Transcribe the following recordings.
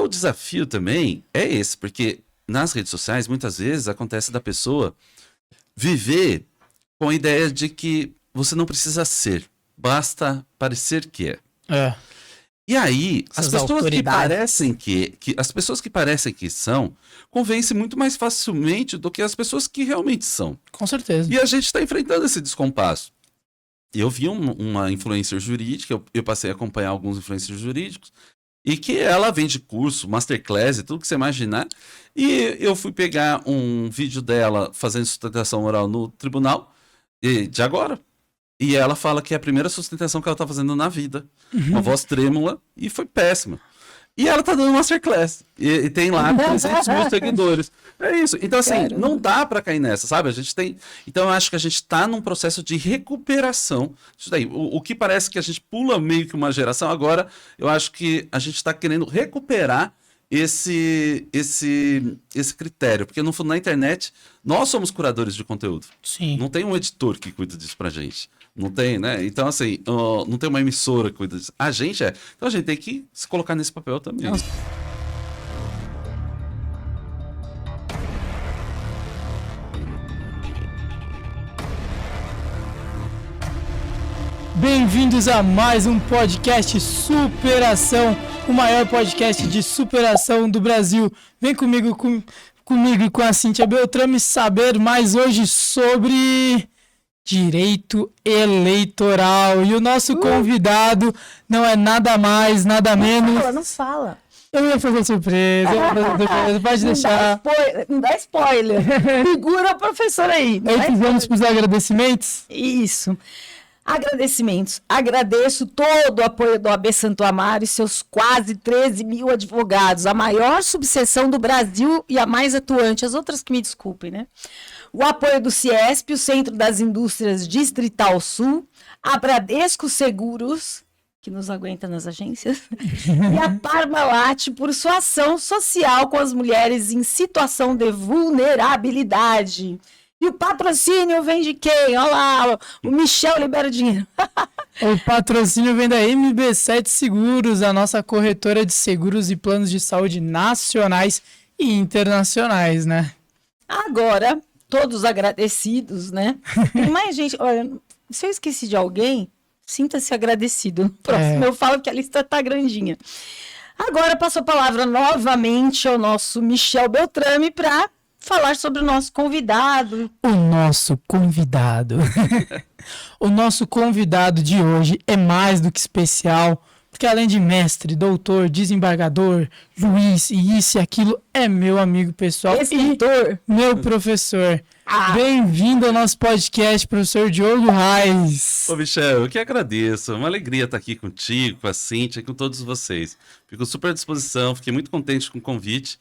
o desafio também é esse, porque nas redes sociais, muitas vezes, acontece da pessoa viver com a ideia de que você não precisa ser, basta parecer que é. E aí, as pessoas que parecem as pessoas que parecem que são, convencem muito mais facilmente do que as pessoas que realmente são. Com certeza. E a gente está enfrentando esse descompasso. Eu vi uma influencer jurídica, eu passei a acompanhar alguns influencers jurídicos, e que ela vende curso, masterclass e tudo que você imaginar. E eu fui pegar um vídeo dela fazendo sustentação oral no tribunal, de agora. E ela fala que é a primeira sustentação que ela tá fazendo na vida. Uma voz trêmula, e foi péssima. E ela tá dando masterclass. E tem lá 300 mil seguidores. É isso. Então, assim, não dá pra cair nessa, sabe? A gente tem... Então, eu acho que a gente tá num processo de recuperação. Isso daí. O que parece que a gente pula meio que uma geração, agora eu acho que a gente tá querendo recuperar esse critério. Porque, no fundo, na internet, nós somos curadores de conteúdo. Sim. Não tem um editor que cuida disso pra gente. Não tem, né? Então, assim, não tem uma emissora que cuida disso. A gente é. Então, a gente tem que se colocar nesse papel também. Nossa. Bem-vindos a mais um podcast Superação, o maior podcast de superação do Brasil. Vem comigo e com a Cíntia Beltrame saber mais hoje sobre direito eleitoral. E o nosso convidado não é nada mais, nada menos... Não fala. Eu ia fazer surpresa, pode deixar. Não dá spoiler. Segura o professor aí. Antes vamos para os agradecimentos? Isso. Agradecimentos. Agradeço todo o apoio do AB Santo Amaro e seus quase 13 mil advogados, a maior subseção do Brasil e a mais atuante. As outras que me desculpem, né? O apoio do Ciesp, o Centro das Indústrias Distrital Sul, a Bradesco Seguros, que nos aguenta nas agências, e a Parmalat por sua ação social com as mulheres em situação de vulnerabilidade. E o patrocínio vem de quem? Olha lá, o Michel libera dinheiro. O patrocínio vem da MB7 Seguros, a nossa corretora de seguros e planos de saúde nacionais e internacionais, né? Agora, todos agradecidos, né? Tem mais gente. Olha, se eu esqueci de alguém, sinta-se agradecido. Próximo eu falo que a lista tá grandinha. Agora passo a palavra novamente ao nosso Michel Beltrame para falar sobre o nosso convidado. O nosso convidado. O nosso convidado de hoje é mais do que especial, porque além de mestre, doutor, desembargador, juiz e isso e aquilo, é meu amigo pessoal Escritor. E meu professor. Bem-vindo ao nosso podcast, professor Diogo Reis. Ô, Michel, eu que agradeço. É uma alegria estar aqui contigo, com a Cíntia, com todos vocês. Fico super à disposição, fiquei muito contente com o convite.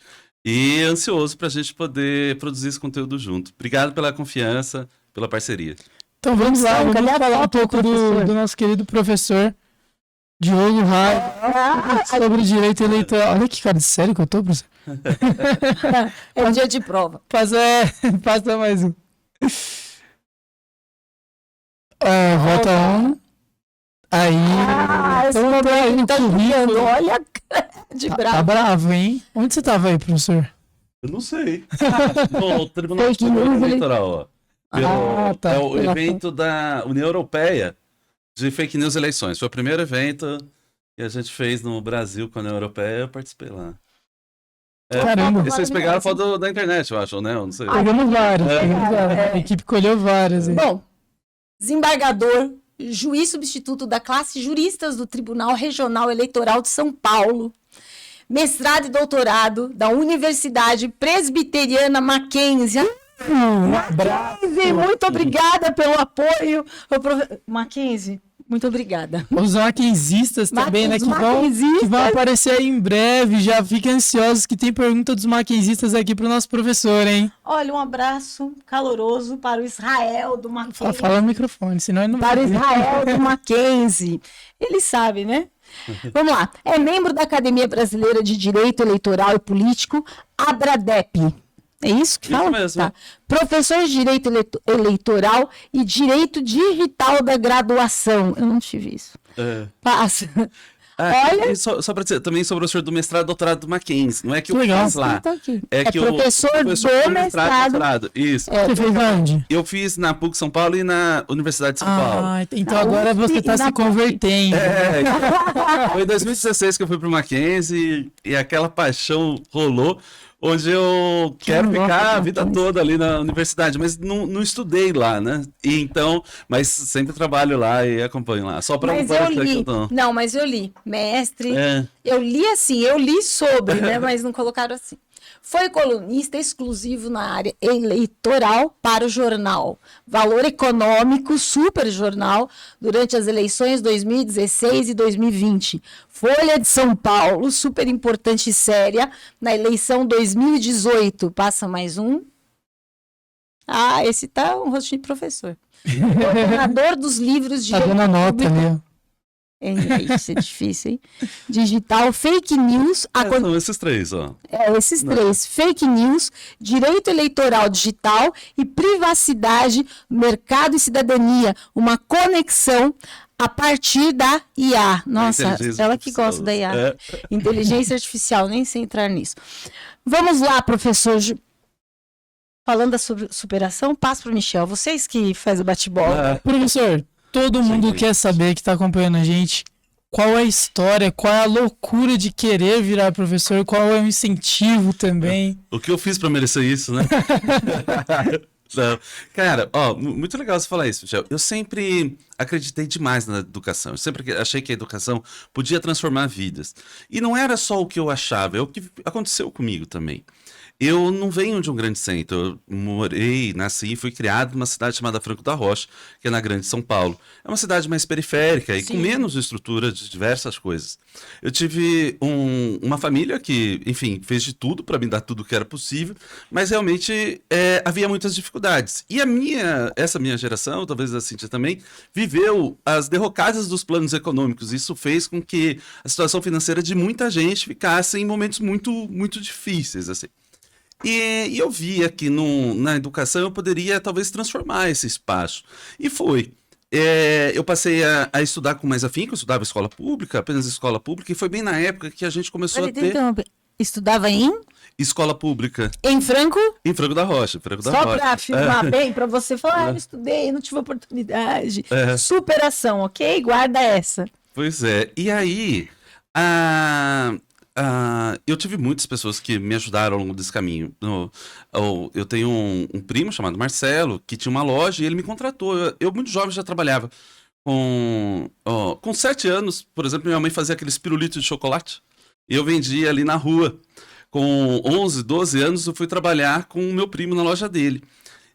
E ansioso para a gente poder produzir esse conteúdo junto. Obrigado pela confiança, pela parceria. Então vamos lá, vamos falar um pouco do nosso querido professor Diogo Reis sobre direito eleitoral. Olha que cara de sério que eu tô, professor. É um dia de prova. Passa mais um. Volta um. Aí. Tá jogando, olha de bravo. Tá bravo, hein? Onde você tava aí, professor? Eu não sei. No Tribunal Eleitoral, ó. Tá. É o evento da União Europeia de Fake News Eleições. Foi o primeiro evento que a gente fez no Brasil com a União Europeia, eu participei lá. Caramba. E vocês pegaram a foto da internet, eu acho, né? Eu não sei. Pegamos várias. A equipe colheu várias. Bom, desembargador, juiz substituto da classe juristas do Tribunal Regional Eleitoral de São Paulo, mestrado e doutorado da Universidade Presbiteriana Mackenzie. Mackenzie, muito obrigada pelo apoio. Mackenzie, muito obrigada. Os mackenzistas também, né? Que vão aparecer aí em breve. Já fiquem ansiosos que tem pergunta dos mackenzistas aqui pro nosso professor, hein? Olha, um abraço caloroso para o Israel do Mackenzie. Fala no microfone, senão ele não vai. Para o Israel do Mackenzie. Ele sabe, né? Vamos lá. É membro da Academia Brasileira de Direito Eleitoral e Político, ABRADEP. É isso que fala? Isso mesmo. Tá. Professor de Direito Eleitoral e Direito Digital da Graduação. Eu não tive isso. Passa. Olha. E só para dizer, também sou professor do mestrado e doutorado do Mackenzie. Não é que eu Legal. fiz lá. É que professor do mestrado. doutorado. Isso. Você fez onde? Eu fiz na PUC São Paulo e na Universidade de São Paulo. Então agora você tá se convertendo. Foi em 2016 que eu fui pro Mackenzie e aquela paixão rolou, onde eu quero ficar a vida toda ali na universidade, mas não estudei lá, né? E então, mas sempre trabalho lá e acompanho lá. Só para Mas eu li. Não, mas eu li. Mestre. Eu li assim, eu li sobre, né? Mas não colocaram assim. Foi colunista exclusivo na área eleitoral para o jornal Valor Econômico, Super Jornal, durante as eleições 2016 e 2020. Folha de São Paulo, super importante e séria, na eleição 2018. Passa mais um. Esse tá um rostinho de professor. Coordenador dos livros de... Tá dando a nota ali. Isso é difícil, hein? Digital, fake news... São esses três, ó. Esses três. Fake news, direito eleitoral digital e privacidade, mercado e cidadania. Uma conexão a partir da IA. Nossa, ela que gosta da IA. Inteligência artificial, nem sei entrar nisso. Vamos lá, professor. Falando da superação, passo para o Michel. Vocês que fazem o bate-bola. Professor, todo mundo quer saber, que está acompanhando a gente, qual é a história, qual é a loucura de querer virar professor, qual é o incentivo também. O que eu fiz para merecer isso, né? Não. Cara, muito legal você falar isso, Michel. Eu sempre acreditei demais na educação. Eu sempre achei que a educação podia transformar vidas. E não era só o que eu achava, é o que aconteceu comigo também. Eu não venho de um grande centro, eu morei, nasci e fui criado numa cidade chamada Franco da Rocha, que é na Grande São Paulo. É uma cidade mais periférica e com menos estrutura de diversas coisas. Eu tive uma família que, enfim, fez de tudo para me dar tudo que era possível, mas realmente havia muitas dificuldades. E essa minha geração, talvez a Cíntia também, viveu as derrocadas dos planos econômicos. Isso fez com que a situação financeira de muita gente ficasse em momentos muito, muito difíceis, assim. E eu via que na educação eu poderia talvez transformar esse espaço. E foi. Eu passei a estudar com mais afinco, eu estudava escola pública, apenas escola pública, e foi bem na época que a gente começou a ter... Estudava em? Escola pública. Em Franco? Em Franco da Rocha. Só para afirmar bem, para você falar, eu estudei, não tive oportunidade. Superação, ok? Guarda essa. Pois é. E aí... eu tive muitas pessoas que me ajudaram ao longo desse caminho. Eu tenho um primo chamado Marcelo, que tinha uma loja e ele me contratou. Eu muito jovem, já trabalhava. Com 7 anos, por exemplo, minha mãe fazia aqueles pirulitos de chocolate. E eu vendia ali na rua. Com 11, 12 anos, eu fui trabalhar com o meu primo na loja dele.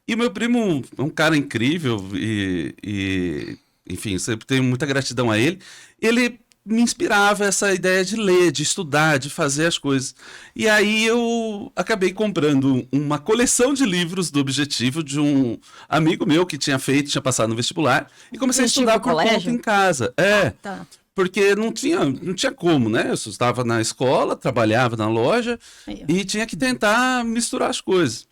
E o meu primo é um cara incrível e enfim, sempre tenho muita gratidão a ele. Ele me inspirava essa ideia de ler, de estudar, de fazer as coisas. E aí eu acabei comprando uma coleção de livros do Objetivo de um amigo meu que tinha passado no vestibular, e comecei a estudar por conta em casa. Tá. Porque não tinha como, né? Eu estava na escola, trabalhava na loja e tinha que tentar misturar as coisas.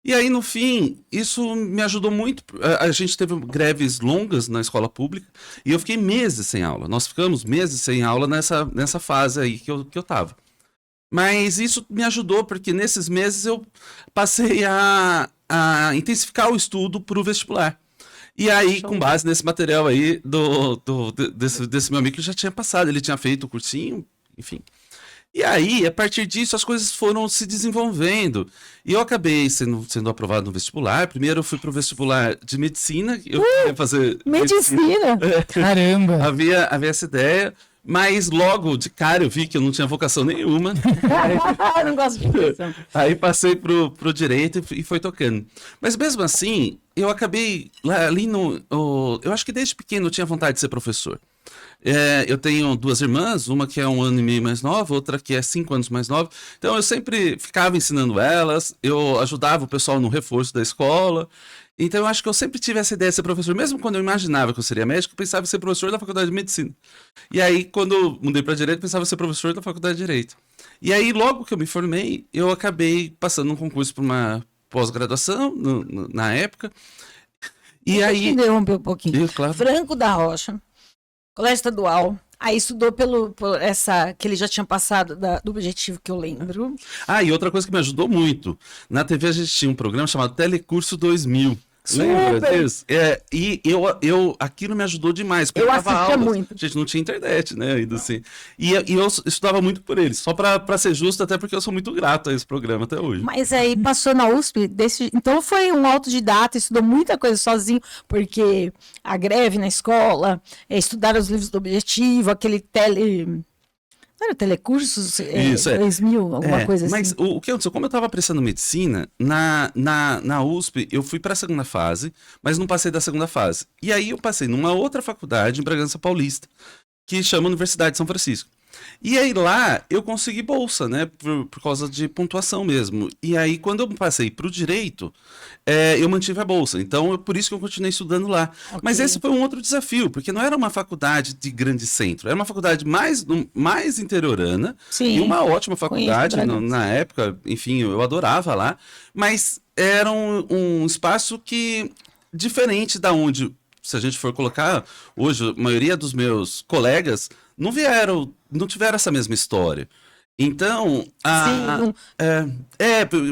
E aí, no fim, isso me ajudou muito. A gente teve greves longas na escola pública e eu fiquei meses sem aula. Nós ficamos meses sem aula nessa fase aí que eu tava. Mas isso me ajudou, porque nesses meses eu passei a intensificar o estudo para o vestibular. E aí, com base nesse material aí desse meu amigo que já tinha passado, ele tinha feito o cursinho, enfim. E aí, a partir disso, as coisas foram se desenvolvendo. E eu acabei sendo aprovado no vestibular. Primeiro eu fui para o vestibular de medicina. Eu queria fazer medicina? Caramba! Havia essa ideia. Mas logo, de cara, eu vi que eu não tinha vocação nenhuma. Não gosto de vocação. Aí passei pro direito e foi tocando. Mas mesmo assim, eu acabei ali eu acho que desde pequeno eu tinha vontade de ser professor. Eu tenho 2 irmãs, uma que é 1 ano e meio mais nova, outra que é 5 anos mais nova. Então eu sempre ficava ensinando elas, eu ajudava o pessoal no reforço da escola. Então eu acho que eu sempre tive essa ideia de ser professor. Mesmo quando eu imaginava que eu seria médico, eu pensava em ser professor da faculdade de medicina. E aí, quando eu mudei para direito, eu pensava em ser professor da faculdade de direito. E aí, logo que eu me formei, eu acabei passando num concurso para uma pós-graduação, na época. E aí... Deixa eu interromper um pouquinho. Claro. Franco da Rocha, Colégio Estadual, Aí estudou por essa que ele já tinha passado do objetivo que eu lembro. Ah, e outra coisa que me ajudou muito. Na TV a gente tinha um programa chamado Telecurso 2000. Lembra disso? E aquilo me ajudou demais. Eu dava assistia aulas. muito. A gente não tinha internet, né? Ainda assim. E eu estudava muito por eles. Só pra ser justo, até porque eu sou muito grato a esse programa até hoje. Mas aí passou na USP, então foi um autodidata, estudou muita coisa sozinho, porque a greve na escola, estudar os livros do objetivo, aquele Não era telecursos? Isso, 2000, alguma coisa assim. Mas o que aconteceu? Como eu estava prestando medicina, na USP eu fui para a segunda fase, mas não passei da segunda fase. E aí eu passei numa outra faculdade em Bragança Paulista, que chama Universidade de São Francisco. E aí lá eu consegui bolsa, né? Por causa de pontuação mesmo. E aí quando eu passei para o direito, eu mantive a bolsa. Então por isso que eu continuei estudando lá. Ok. Mas esse foi um outro desafio, porque não era uma faculdade de grande centro. Era uma faculdade mais interiorana. Sim. E uma ótima faculdade Bragança. na época. Enfim, eu adorava lá. Mas era um espaço que diferente da onde, se a gente for colocar, hoje a maioria dos meus colegas não tiveram essa mesma história. Então,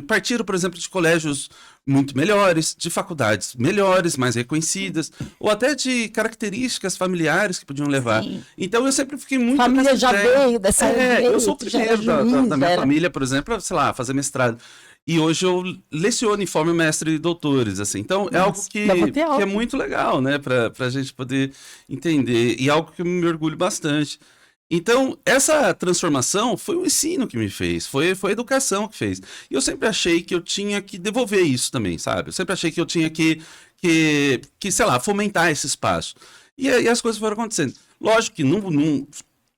partiram, por exemplo, de colégios muito melhores, de faculdades melhores, mais reconhecidas, ou até de características familiares que podiam levar. Sim. Então, eu sempre fiquei muito... A família nessa já ideia. veio dessa Eu sou o já era primeiro juiz, da minha já era- família, por exemplo, sei lá, fazer mestrado. E hoje eu leciono em forma mestre e doutores, assim. Então, é algo que dá pra ter é aula. muito legal, né? Pra gente poder entender. E algo que eu me orgulho bastante. Então, essa transformação foi o ensino que me fez, foi a educação que fez. E eu sempre achei que eu tinha que devolver isso também, sabe? Eu sempre achei que eu tinha que sei lá, fomentar esse espaço. E aí as coisas foram acontecendo. Lógico que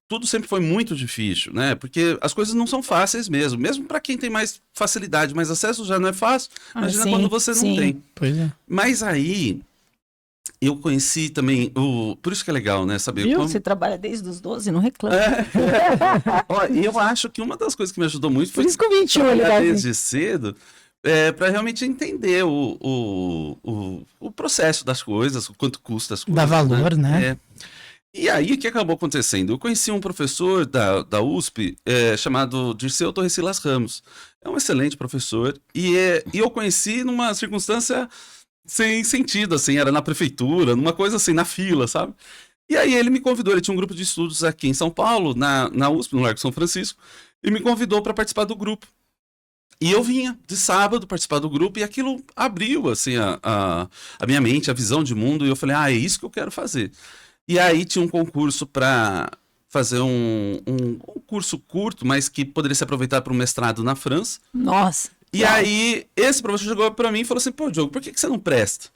tudo sempre foi muito difícil, né? Porque as coisas não são fáceis mesmo para quem tem mais facilidade, mais acesso já não é fácil. Imagina sim, quando você sim. não tem. Pois é. Mas aí eu conheci também por isso que é legal, né? Saber Viu? como... Você trabalha desde os 12, não reclama. Ó, e eu acho que uma das coisas que me ajudou muito Por foi isso que eu menti, olha, trabalhar assim. desde cedo para realmente entender o processo das coisas, o quanto custa as coisas. Dá valor, né? É. E aí, o que acabou acontecendo? Eu conheci um professor da USP chamado Dirceu Torrecilas Ramos. É um excelente professor. E eu conheci numa circunstância sem sentido, assim, era na prefeitura, numa coisa assim, na fila, sabe? E aí ele me convidou, ele tinha um grupo de estudos aqui em São Paulo, na USP, no Largo São Francisco, e me convidou para participar do grupo. E eu vinha de sábado participar do grupo e aquilo abriu, assim, a minha mente, a visão de mundo, e eu falei, é isso que eu quero fazer. E aí tinha um concurso para fazer um curso curto, mas que poderia ser aproveitado para um mestrado na França. Nossa. E aí, esse professor chegou pra mim e falou assim, pô, Diogo, por que você não presta?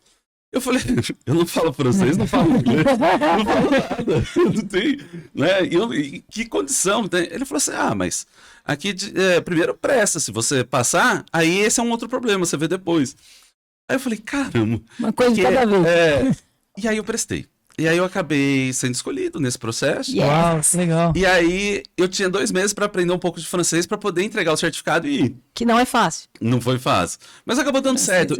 Eu falei, eu não falo francês, não falo inglês, não falo nada, não tem, né? E que condição tem? Ele falou assim, mas aqui, primeiro presta, se você passar, aí esse é um outro problema, você vê depois. Aí eu falei, caramba. Uma coisa de cada vez. E aí eu prestei. E aí eu acabei sendo escolhido nesse processo. Yeah. Uau, que legal. E aí eu tinha 2 meses para aprender um pouco de francês para poder entregar o certificado e ir. Que não é fácil. Não foi fácil. Mas acabou dando certo.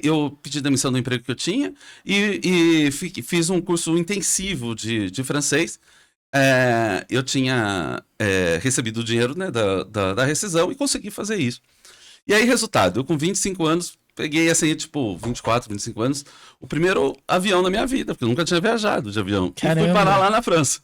Eu pedi demissão do emprego que eu tinha e fiz um curso intensivo de francês. Eu tinha recebido o dinheiro, né, da rescisão e consegui fazer isso. E aí, resultado, eu com 25 anos, peguei assim, tipo, 24, 25 anos, o primeiro avião na minha vida, porque eu nunca tinha viajado de avião. Caramba. E fui parar lá na França.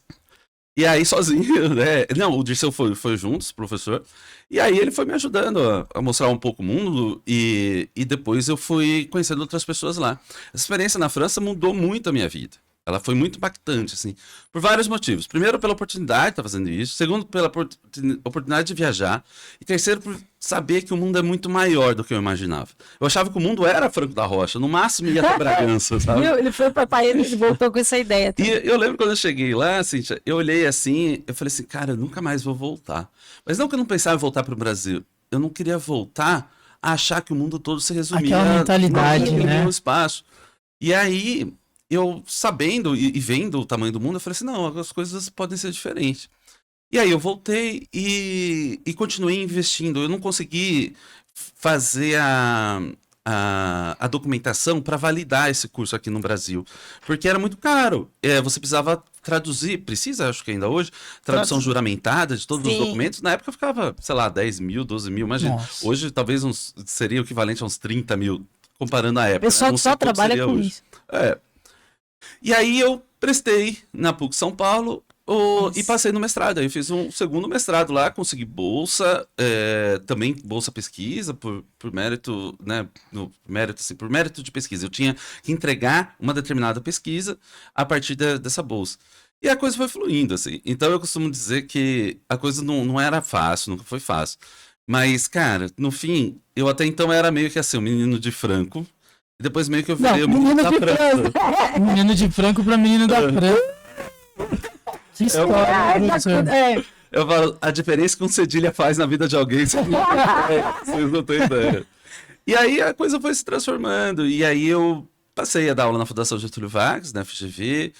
E aí, sozinho, né? Não, o Dirceu foi juntos, professor. E aí ele foi me ajudando a mostrar um pouco o mundo e depois eu fui conhecendo outras pessoas lá. A experiência na França mudou muito a minha vida. Ela foi muito impactante, assim, por vários motivos. Primeiro, pela oportunidade de estar fazendo isso. Segundo, pela oportunidade de viajar. E terceiro, por saber que o mundo é muito maior do que eu imaginava. Eu achava que o mundo era Franco da Rocha. No máximo ia até Bragança, sabe? Viu? Ele foi para Paris e voltou com essa ideia. E eu lembro quando eu cheguei lá, Cíntia, eu olhei assim, eu falei assim, cara, eu nunca mais vou voltar. Mas não que eu não pensava em voltar para o Brasil. Eu não queria voltar a achar que o mundo todo se resumia Aquela mentalidade, né? no espaço. E aí, eu sabendo e vendo o tamanho do mundo, eu falei assim, não, as coisas podem ser diferentes. E aí eu voltei e continuei investindo. Eu não consegui fazer a documentação para validar esse curso aqui no Brasil, porque era muito caro. Você precisava traduzir, precisa, acho que ainda hoje, tradução juramentada de todos os documentos. Na época ficava, sei lá, 10 mil, 12 mil, imagina. Nossa. Hoje talvez seria o equivalente a uns 30 mil, comparando a época. O pessoal né? que só trabalha com isso. E aí eu prestei na PUC São Paulo e passei no mestrado. Aí eu fiz um segundo mestrado lá, consegui bolsa, também bolsa pesquisa, por mérito, né? Por mérito de pesquisa. Eu tinha que entregar uma determinada pesquisa a partir dessa bolsa. E a coisa foi fluindo, assim. Então eu costumo dizer que a coisa não era fácil, nunca foi fácil. Mas, cara, no fim, eu até então era meio que assim, um menino de Franco. E depois meio que eu virei o menino da França. Menino de Franco pra menino da França. Que história, professor. Eu falo, a diferença que um cedilha faz na vida de alguém, vocês não têm ideia. E aí a coisa foi se transformando. E aí eu passei a dar aula na Fundação Getúlio Vargas, na FGV.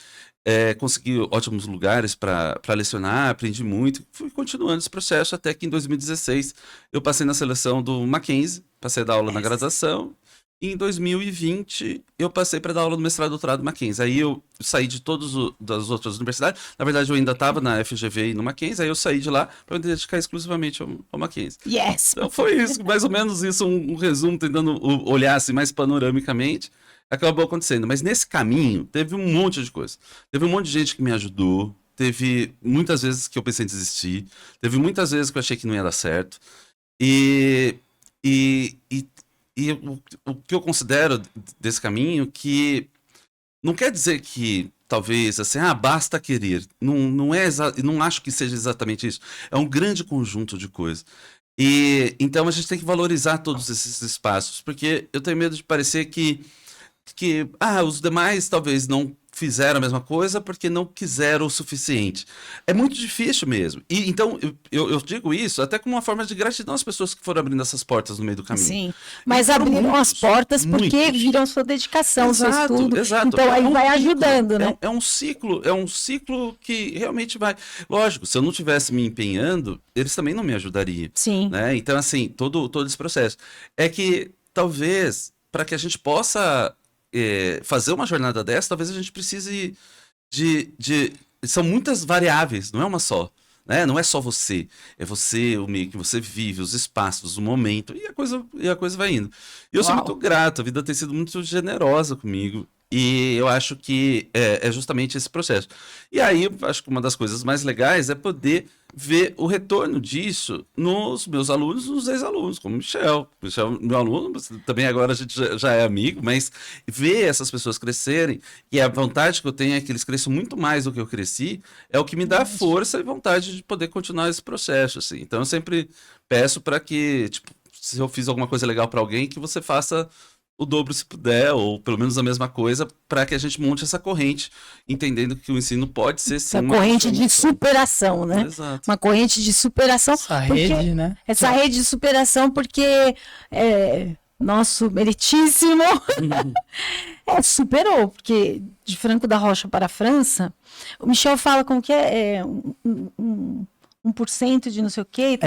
Consegui ótimos lugares para lecionar, aprendi muito. Fui continuando esse processo até que em 2016 eu passei na seleção do Mackenzie, passei a dar aula na graduação. E em 2020, eu passei para dar aula no mestrado e doutorado do Mackenzie. Aí eu saí de todas as outras universidades. Na verdade, eu ainda estava na FGV e no Mackenzie. Aí eu saí de lá para me dedicar exclusivamente ao Mackenzie. Yes! Então foi isso, mais ou menos isso, um resumo, tentando olhar assim, mais panoramicamente. Acabou acontecendo. Mas nesse caminho, teve um monte de coisa. Teve um monte de gente que me ajudou. Teve muitas vezes que eu pensei em desistir. Teve muitas vezes que eu achei que não ia dar certo. E o que eu considero desse caminho que não quer dizer que talvez assim, basta querer. Não acho que seja exatamente isso. É um grande conjunto de coisas. E então a gente tem que valorizar todos esses espaços, porque eu tenho medo de parecer que os demais talvez não fizeram a mesma coisa porque não quiseram o suficiente. É muito difícil mesmo. E então eu digo isso até como uma forma de gratidão às pessoas que foram abrindo essas portas no meio do caminho. Sim, mas abriram as portas porque viram sua dedicação, seu estudo. Exato. Então aí vai ajudando, né? É um ciclo que realmente vai. Lógico, se eu não tivesse me empenhando, eles também não me ajudariam. Sim. Né? Então, assim, todo esse processo. É que talvez, para que a gente possa fazer uma jornada dessa, talvez a gente precise são muitas variáveis, não é uma só. Né? Não é só você, é você, o meio que você vive, os espaços, o momento, e a coisa vai indo. E eu sou muito grato, a vida tem sido muito generosa comigo. E eu acho que é justamente esse processo. E aí, eu acho que uma das coisas mais legais é poder ver o retorno disso nos meus alunos, nos ex-alunos, como o Michel. O Michel, meu aluno, também agora a gente já é amigo, mas ver essas pessoas crescerem, e a vontade que eu tenho é que eles cresçam muito mais do que eu cresci, é o que me dá força e vontade de poder continuar esse processo. Assim. Então eu sempre peço para que, tipo, se eu fiz alguma coisa legal para alguém, que você faça o dobro se puder, ou pelo menos a mesma coisa, para que a gente monte essa corrente, entendendo que o ensino pode ser sim uma corrente de superação, né? Exato. Uma corrente de superação. Essa rede, né? Essa rede de superação, porque nosso meritíssimo superou, porque de Franco da Rocha para a França, o Michel fala como que é 1% de não sei o quê.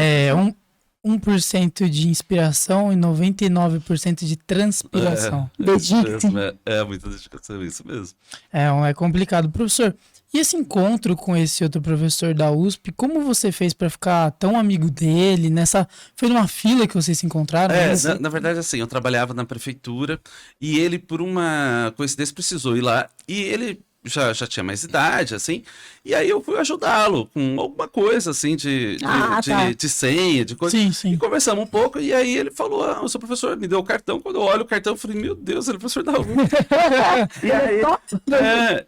1% de inspiração e 99% de transpiração. Dedique-se. Muita dedicação, isso mesmo. É complicado. Professor, e esse encontro com esse outro professor da USP, como você fez para ficar tão amigo dele? Foi numa fila que vocês se encontraram? Na verdade, assim, eu trabalhava na prefeitura e ele, por uma coincidência, precisou ir lá. E ele já tinha mais idade, assim, e aí eu fui ajudá-lo com alguma coisa, assim, de senha, de coisa. Sim. E conversamos um pouco, e aí ele falou, o seu professor me deu o cartão. Quando eu olho o cartão, eu falei, meu Deus, ele é professor da USP.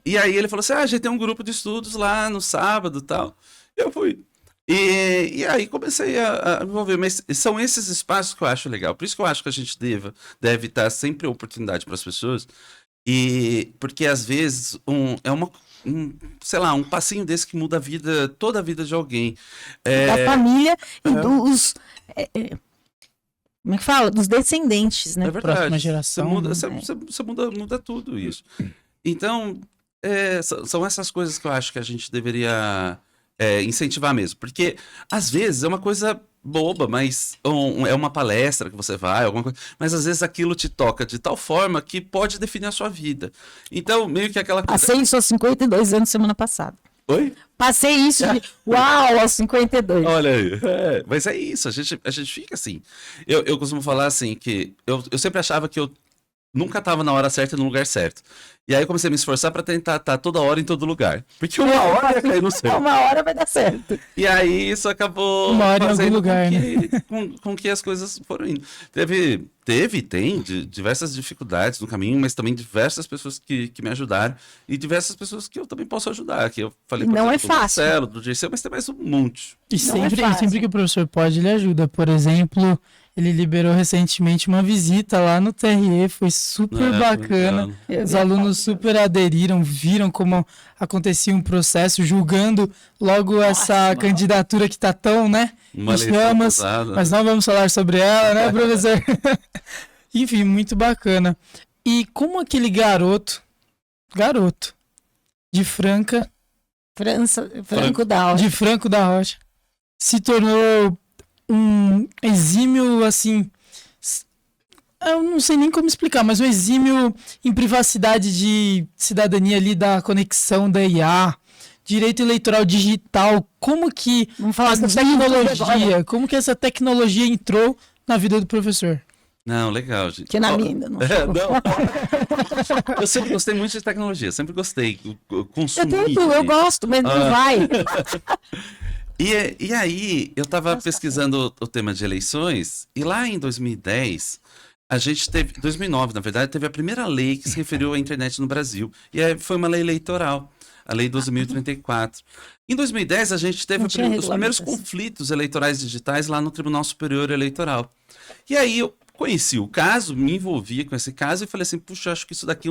E aí ele falou assim, a gente tem um grupo de estudos lá no sábado e tal. Eu fui. E aí comecei a me envolver, mas são esses espaços que eu acho legal. Por isso que eu acho que a gente deve dar sempre a oportunidade para as pessoas. E porque às vezes um passinho desse que muda toda a vida de alguém. Da família e dos. Como é que fala? Dos descendentes, né? É verdade. Próxima geração. Você muda tudo isso. Então, são essas coisas que eu acho que a gente deveria incentivar mesmo. Porque, às vezes, é uma coisa boba, mas é uma palestra que você vai, alguma coisa, mas às vezes aquilo te toca de tal forma que pode definir a sua vida. Então, meio que aquela coisa... Passei isso aos 52 anos semana passada. Oi? Passei isso de uau aos 52. Olha aí. Mas é isso, a gente fica assim. Eu costumo falar assim, que eu sempre achava que eu nunca estava na hora certa e no lugar certo. E aí eu comecei a me esforçar para tentar estar toda hora em todo lugar. Porque uma hora ia cair no céu. Uma hora vai dar certo. E aí isso acabou Uma hora em algum fazendo lugar, com que as coisas foram indo. Tem diversas dificuldades no caminho, mas também diversas pessoas que me ajudaram e diversas pessoas que eu também posso ajudar. Que eu falei, Não é do fácil. Marcelo, do Dirceu, mas tem mais um monte. E Não é sempre, fácil. sempre que o professor pode, ele ajuda. Por exemplo, ele liberou recentemente uma visita lá no TRE, foi super bacana. Os alunos super aderiram, viram como acontecia um processo, julgando logo essa candidatura que tá tão, né? Uma em eleição chamas, pesada. mas não vamos falar sobre ela, né, professor? Enfim, muito bacana. E como aquele garoto, de Franca, Franco da Rocha. de Franco da Rocha, se tornou um exímio, assim, eu não sei nem como explicar, mas um exímio em privacidade de cidadania ali, da conexão da IA, direito eleitoral digital, como que Vamos falar essa sobre tecnologia agora. tecnologia, como que essa tecnologia entrou na vida do professor? Não, legal, gente. Que na minha ainda não chegou. Não. Eu sempre gostei muito de tecnologia, sempre gostei. Consumir. Eu gosto, mas não vai. E aí, eu tava pesquisando o tema de eleições, e lá em 2010, a gente teve, 2009, na verdade, teve a primeira lei que se referiu à internet no Brasil. E aí foi uma lei eleitoral, a Lei 12.034. Em 2010, a gente teve Não tinha os primeiros regulamentação. conflitos eleitorais digitais lá no Tribunal Superior Eleitoral. E aí eu conheci o caso, me envolvi com esse caso e falei assim, puxa, acho que isso daqui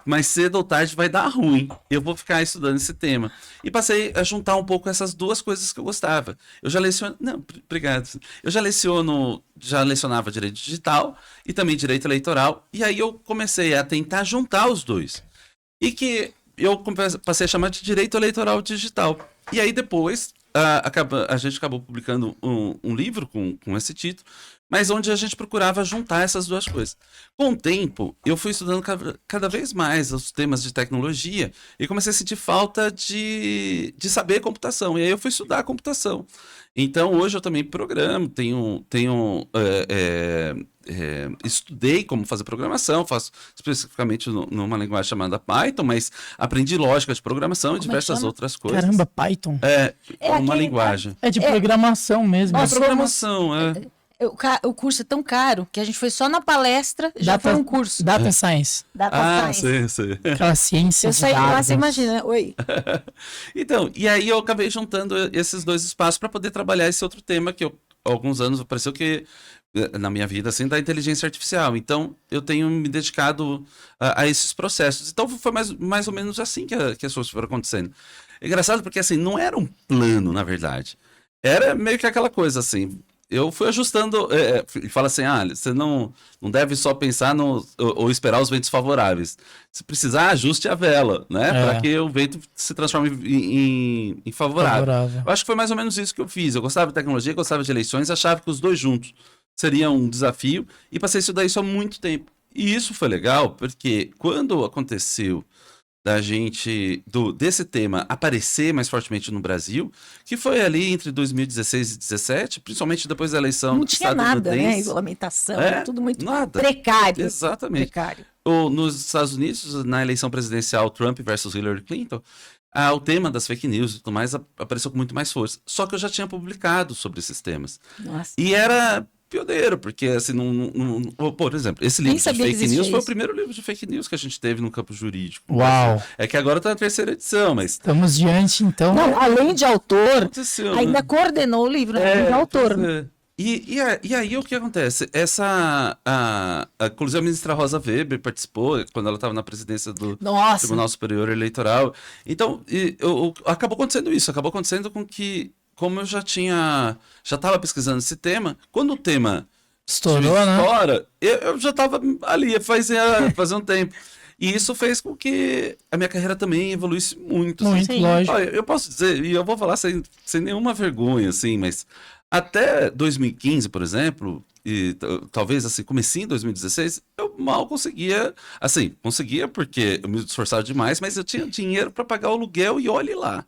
mais cedo ou tarde vai dar ruim. Eu vou ficar estudando esse tema. E passei a juntar um pouco essas duas coisas que eu gostava. Eu já leciono... Não, obrigado. Eu já lecionava direito digital e também direito eleitoral. E aí eu comecei a tentar juntar os dois. E que eu passei a chamar de direito eleitoral digital. E aí depois a gente acabou publicando um livro com esse título, mas onde a gente procurava juntar essas duas coisas. Com o tempo, eu fui estudando cada vez mais os temas de tecnologia e comecei a sentir falta de saber computação. E aí eu fui estudar computação. Então, hoje eu também programo, estudei como fazer programação, faço especificamente numa linguagem chamada Python, mas aprendi lógica de programação e diversas outras coisas. Caramba, Python? É uma aquele- linguagem. É de programação mesmo. É Nós programação, O curso é tão caro que a gente foi só na palestra, já foi um curso. Data Science. Data Science. sei. Aquela ciência Eu de saí de lá, dados. você imagina. Oi. Então, e aí eu acabei juntando esses dois espaços para poder trabalhar esse outro tema que há alguns anos pareceu que na minha vida, assim, da inteligência artificial. Então, eu tenho me dedicado a esses processos. Então, foi mais ou menos assim que as coisas foram acontecendo. É engraçado porque, assim, não era um plano, na verdade. Era meio que aquela coisa, assim... Eu fui ajustando, e fala assim, você não deve só pensar ou esperar os ventos favoráveis. Se precisar, ajuste a vela, né? Para que o vento se transforme em favorável. Eu acho que foi mais ou menos isso que eu fiz. Eu gostava de tecnologia, gostava de eleições, achava que os dois juntos seriam um desafio e passei a estudar isso há muito tempo. E isso foi legal, porque quando aconteceu desse tema aparecer mais fortemente no Brasil, que foi ali entre 2016 e 2017, principalmente depois da eleição Não tinha nada, né? Regulamentação, tudo muito precário. Exatamente. Precário. Nos Estados Unidos, na eleição presidencial Trump versus Hillary Clinton, o tema das fake news e tudo mais apareceu com muito mais força. Só que eu já tinha publicado sobre esses temas. Nossa. E era pioneiro, porque assim, por exemplo, esse livro de fake news foi o primeiro livro de fake news que a gente teve no campo jurídico. Uau! É que agora está na terceira edição, mas... Estamos diante, então... Não, além de autor, aconteceu, ainda coordenou o livro, além de autor. E aí o que acontece? Inclusive a ministra Rosa Weber participou quando ela estava na presidência do Tribunal Superior Eleitoral. Então, acabou acontecendo isso, acabou acontecendo com que, como eu já estava pesquisando esse tema, quando o tema estourou, né? Eu já estava ali, fazia um tempo. E isso fez com que a minha carreira também evoluísse muito. Muito, assim. lógico. Olha, eu posso dizer, e eu vou falar sem nenhuma vergonha, assim, mas Até 2015, por exemplo, e talvez assim, comecinho em 2016, eu mal conseguia, assim, conseguia porque eu me esforçava demais, mas eu tinha dinheiro para pagar o aluguel e olhe lá.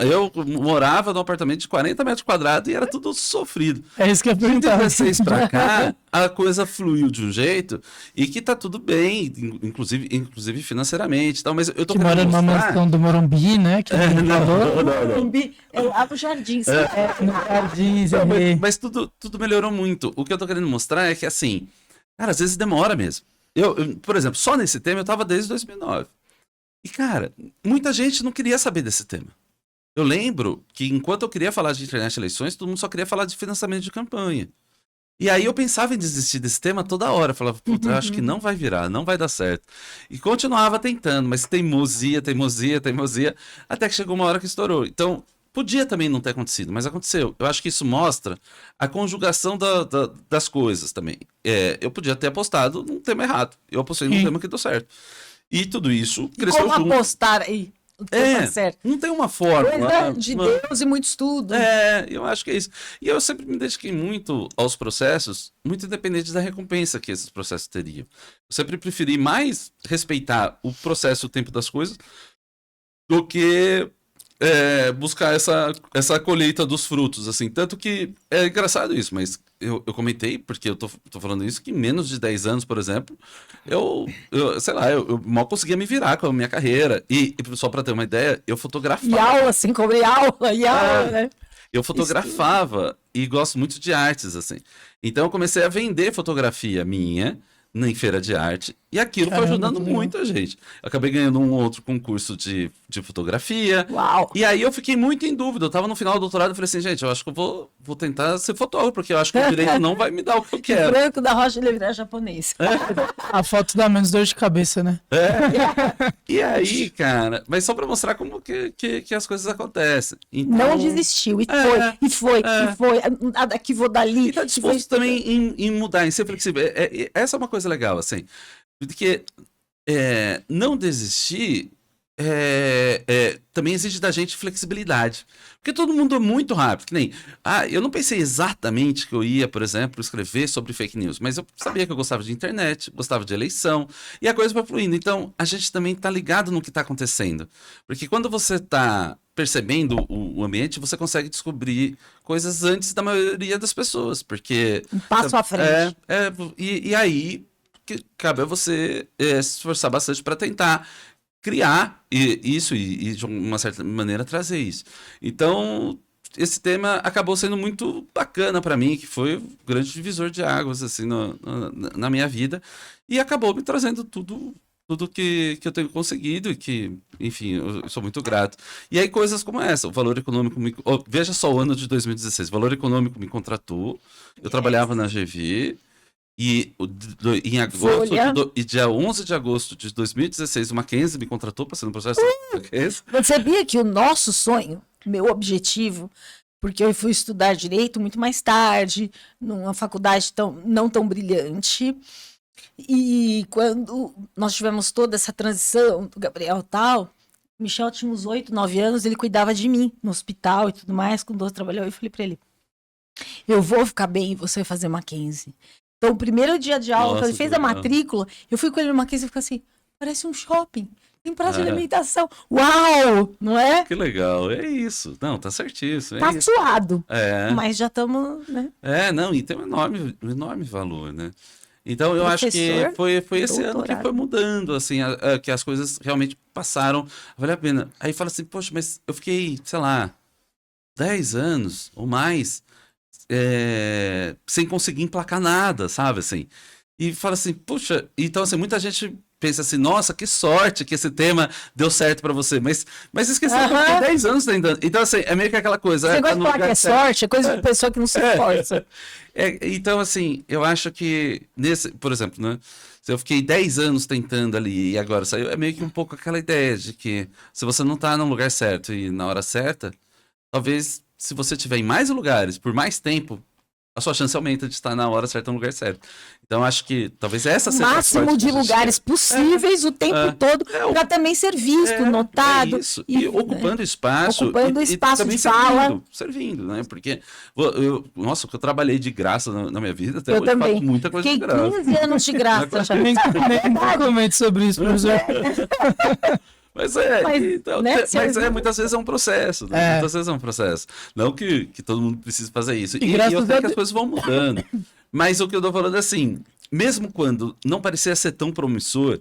Eu morava num apartamento de 40 metros quadrados e era tudo sofrido. É isso que eu ia De perguntar. 16 pra cá, a coisa fluiu de um jeito e que tá tudo bem, inclusive financeiramente e tal, mas eu tô Que mora querendo numa mostrar... mansão do Morumbi, né? Que falou. não. É lá pro Jardins. No Jardins, Não, ali. mas tudo melhorou muito. O que eu tô querendo mostrar é que, assim, cara, às vezes demora mesmo. Por exemplo, só nesse tema eu tava desde 2009. E, cara, muita gente não queria saber desse tema. Eu lembro que enquanto eu queria falar de internet e eleições, todo mundo só queria falar de financiamento de campanha. E aí eu pensava em desistir desse tema toda hora. Eu falava, puta, eu acho que não vai virar, não vai dar certo. E continuava tentando, mas teimosia, até que chegou uma hora que estourou. Então, podia também não ter acontecido, mas aconteceu. Eu acho que isso mostra a conjugação das coisas também. Eu podia ter apostado num tema errado. Eu apostei num tema que deu certo. E tudo isso E cresceu como junto. apostar aí? O tema certo. Não tem uma forma. Coisa de Deus e muito estudo. Eu acho que é isso. E eu sempre me dediquei muito aos processos, muito independente da recompensa que esses processos teriam. Eu sempre preferi mais respeitar o processo e o tempo das coisas do que buscar essa colheita dos frutos, assim. Tanto que é engraçado isso, mas eu comentei, porque eu tô falando isso, que em menos de 10 anos, por exemplo, sei lá, eu mal conseguia me virar com a minha carreira. E só pra ter uma ideia, eu fotografava. E aula, assim, cobrei aula, né? Eu fotografava e gosto muito de artes, assim. Então eu comecei a vender fotografia minha em feira de arte, e aquilo foi ajudando muito a gente. Eu acabei ganhando um outro concurso de fotografia. Uau! E aí eu fiquei muito em dúvida. Eu tava no final do doutorado e falei assim, gente, eu acho que eu vou tentar ser fotógrafo, porque eu acho que o direito não vai me dar o que eu quero. Branco da Rocha ele virar japonês. A foto dá menos dor de cabeça, né? E aí, cara, mas só pra mostrar como que as coisas acontecem. Então, Não desistiu, e foi. Aqui vou dali. E tá disposto também em mudar, em ser flexível. Essa é uma coisa legal, assim. Porque não desistir também exige da gente flexibilidade. Porque todo mundo é muito rápido. Que nem, eu não pensei exatamente que eu ia, por exemplo, escrever sobre fake news, mas eu sabia que eu gostava de internet, gostava de eleição, e a coisa vai fluindo. Então, a gente também tá ligado no que tá acontecendo. Porque quando você tá percebendo o ambiente, você consegue descobrir coisas antes da maioria das pessoas. Porque... Um passo à frente. E aí, que cabe a você se esforçar bastante para tentar criar isso e de uma certa maneira trazer isso. Então, esse tema acabou sendo muito bacana para mim, que foi um grande divisor de águas assim na minha vida, e acabou me trazendo tudo que eu tenho conseguido e que, enfim, eu sou muito grato. E aí coisas como essa, o Valor Econômico veja só o ano de 2016, o Valor Econômico me contratou, eu trabalhava na GV. E em agosto, dia 11 de agosto de 2016, o Mackenzie me contratou para ser no processo do Mackenzie. Você sabia que o nosso sonho, meu objetivo, porque eu fui estudar Direito muito mais tarde, numa faculdade não tão brilhante, e quando nós tivemos toda essa transição do Gabriel e tal, Michel tinha uns 8, 9 anos, ele cuidava de mim no hospital e tudo mais, com 12 trabalhou, e eu falei para ele, eu vou ficar bem e você vai fazer Mackenzie. Então, o primeiro dia de aula, quando ele fez a matrícula, eu fui com ele no Mackenzie e fiquei assim, parece um shopping, tem praça de alimentação. Uau! Não é? Que legal, é isso. Não, tá certíssimo. Tá suado, É. mas já estamos, né? Não, e tem um enorme valor, né? Então, eu acho que foi esse ano que foi mudando, assim, que as coisas realmente passaram a valer a pena. Aí fala assim, poxa, mas eu fiquei, sei lá, 10 anos ou mais... sem conseguir emplacar nada, sabe, assim, e fala assim, puxa, então assim, muita gente pensa assim, nossa, que sorte que esse tema deu certo pra você, mas esqueceu que eu fiquei 10 anos tentando, então assim, é meio que aquela coisa... Você gosta de falar que é sorte, é coisa de pessoa que não se esforça. Então assim, eu acho que por exemplo, né, se eu fiquei 10 anos tentando ali e agora saiu, é meio que um pouco aquela ideia de que se você não tá no lugar certo e na hora certa, talvez se você tiver em mais lugares por mais tempo, a sua chance aumenta de estar na hora certa, no lugar certo. Então, acho que talvez essa O seja a máximo sorte de que a gente lugares possíveis o tempo todo para também ser visto, notado. É isso. E ocupando espaço. Ocupando espaço também de fala. Servindo, né? Porque, nossa, o que eu trabalhei de graça na minha vida, até Eu hoje também. faço muita coisa Fiquei de graça. 15 anos de graça. Nem comente sobre isso, professor. Mas muitas vezes é um processo, né? Muitas vezes é um processo. Não que todo mundo precise fazer isso. E eu sei que as coisas vão mudando. Mas o que eu tô falando é assim, mesmo quando não parecia ser tão promissor,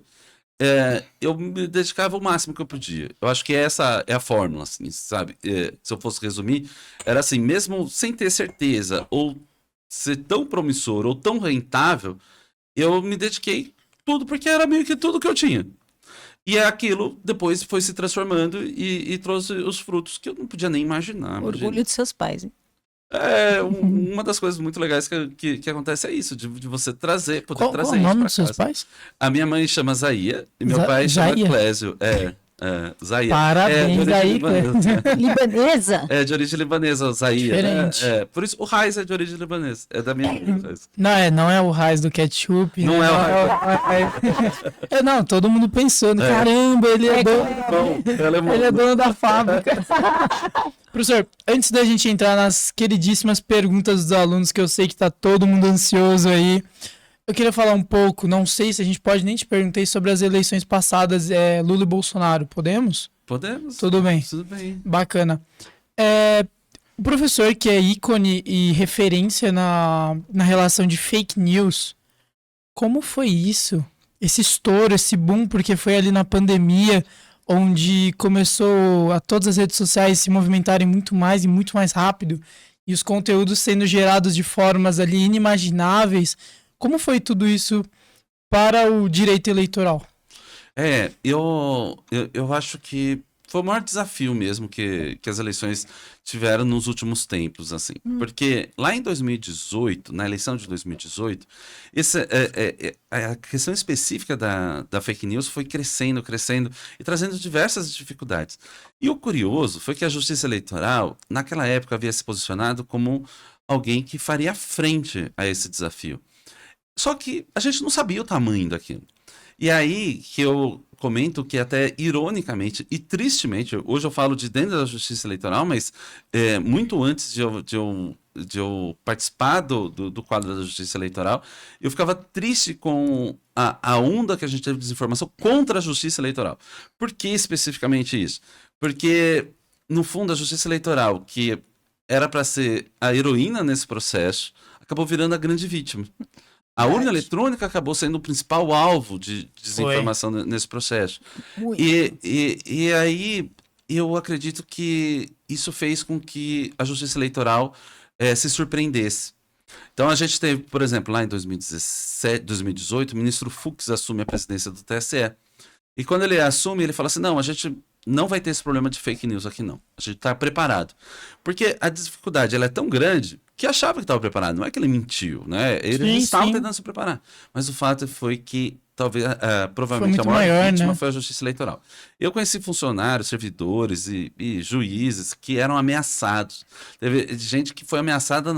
eu me dedicava o máximo que eu podia. Eu acho que essa é a fórmula, assim, sabe? Se eu fosse resumir, era assim, mesmo sem ter certeza, ou ser tão promissor, ou tão rentável, eu me dediquei tudo, porque era meio que tudo que eu tinha. E aquilo depois foi se transformando e trouxe os frutos que eu não podia nem imaginar. Orgulho dos seus pais, hein? Uma das coisas muito legais que acontece é isso, de você poder trazer Qual o nome dos seus pais? A minha mãe chama Zaia e meu pai chama Clésio. Zaia. Parabéns aí, Libanesa? É de origem libanesa, Zaia. Diferente. Por isso, o Raiz é de origem libanesa. É da minha mãe. Não é o Raiz do ketchup. Não é o Raiz. Não, todo mundo pensando, caramba, ele é dono. Ele é dono da fábrica. Professor, antes da gente entrar nas queridíssimas perguntas dos alunos, que eu sei que tá todo mundo ansioso aí, eu queria falar um pouco, não sei se a gente pode, nem te perguntei sobre as eleições passadas, Lula e Bolsonaro, podemos? Podemos. Tudo bem. Tudo bem. Bacana. O professor que é ícone e referência na relação de fake news, como foi isso? Esse estouro, esse boom, porque foi ali na pandemia, onde começou a todas as redes sociais se movimentarem muito mais e muito mais rápido, e os conteúdos sendo gerados de formas ali inimagináveis. Como foi tudo isso para o direito eleitoral? Eu acho que foi o maior desafio mesmo que as eleições tiveram nos últimos tempos, assim. Porque lá em 2018, na eleição de 2018, a questão específica da fake news foi crescendo e trazendo diversas dificuldades. E o curioso foi que a Justiça Eleitoral, naquela época, havia se posicionado como alguém que faria frente a esse desafio. Só que a gente não sabia o tamanho daquilo. E aí que eu comento que até ironicamente e tristemente, hoje eu falo de dentro da Justiça Eleitoral, mas muito antes de eu participar do quadro da Justiça Eleitoral, eu ficava triste com a onda que a gente teve de desinformação contra a Justiça Eleitoral. Por que especificamente isso? Porque, no fundo, a Justiça Eleitoral, que era para ser a heroína nesse processo, acabou virando a grande vítima. A urna eletrônica acabou sendo o principal alvo de desinformação nesse processo. E aí eu acredito que isso fez com que a Justiça Eleitoral se surpreendesse. Então a gente teve, por exemplo, lá em 2018, o ministro Fux assume a presidência do TSE. E quando ele assume, ele fala assim, não, a gente não vai ter esse problema de fake news aqui não. A gente está preparado. Porque a dificuldade ela é tão grande que achava que estava preparado. Não é que ele mentiu, né? Ele estava tentando se preparar. Mas o fato foi que talvez, provavelmente a maior vítima, né, foi a Justiça Eleitoral. Eu conheci funcionários, servidores e juízes que eram ameaçados. Teve gente que foi ameaçada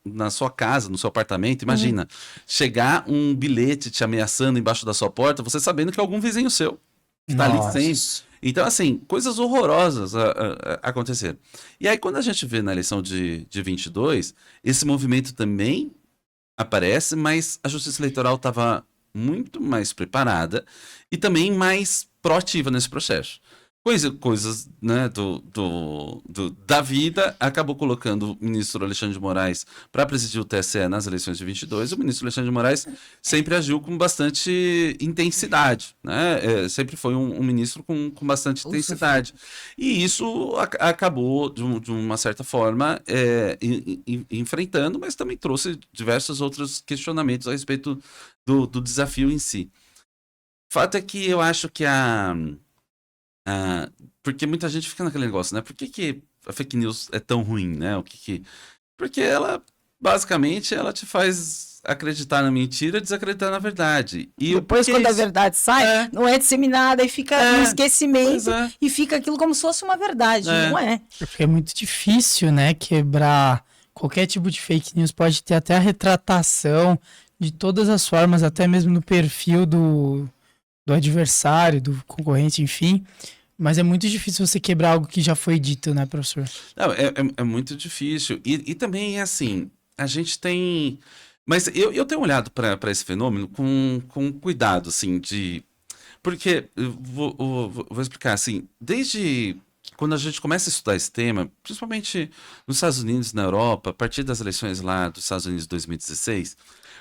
na sua casa, no seu apartamento. Imagina, chegar um bilhete te ameaçando embaixo da sua porta, você sabendo que é algum vizinho seu que está ali sempre. Então, assim, coisas horrorosas aconteceram. E aí, quando a gente vê na eleição de 22, esse movimento também aparece, mas a Justiça Eleitoral estava muito mais preparada e também mais proativa nesse processo. Coisas né, da vida acabou colocando o ministro Alexandre de Moraes para presidir o TSE nas eleições de 22. O ministro Alexandre de Moraes sempre agiu com bastante intensidade, né? Sempre foi um ministro com bastante intensidade. E isso acabou, de uma certa forma, enfrentando, mas também trouxe diversos outros questionamentos a respeito do desafio em si. O fato é que eu acho que porque muita gente fica naquele negócio, né? Por que a fake news é tão ruim, né? Porque ela, basicamente, ela te faz acreditar na mentira e desacreditar na verdade. E depois, quando a verdade sai, não é disseminada e fica no esquecimento e fica aquilo como se fosse uma verdade, não é? Porque é muito difícil, né, quebrar qualquer tipo de fake news, pode ter até a retratação de todas as formas, até mesmo no perfil do adversário, do concorrente, enfim. Mas é muito difícil você quebrar algo que já foi dito, né, professor? Não, é muito difícil. E também, assim, a gente tem... Mas eu tenho olhado para esse fenômeno com cuidado, assim, de... Porque, eu vou explicar, assim, desde quando a gente começa a estudar esse tema, principalmente nos Estados Unidos e na Europa, a partir das eleições lá dos Estados Unidos de 2016,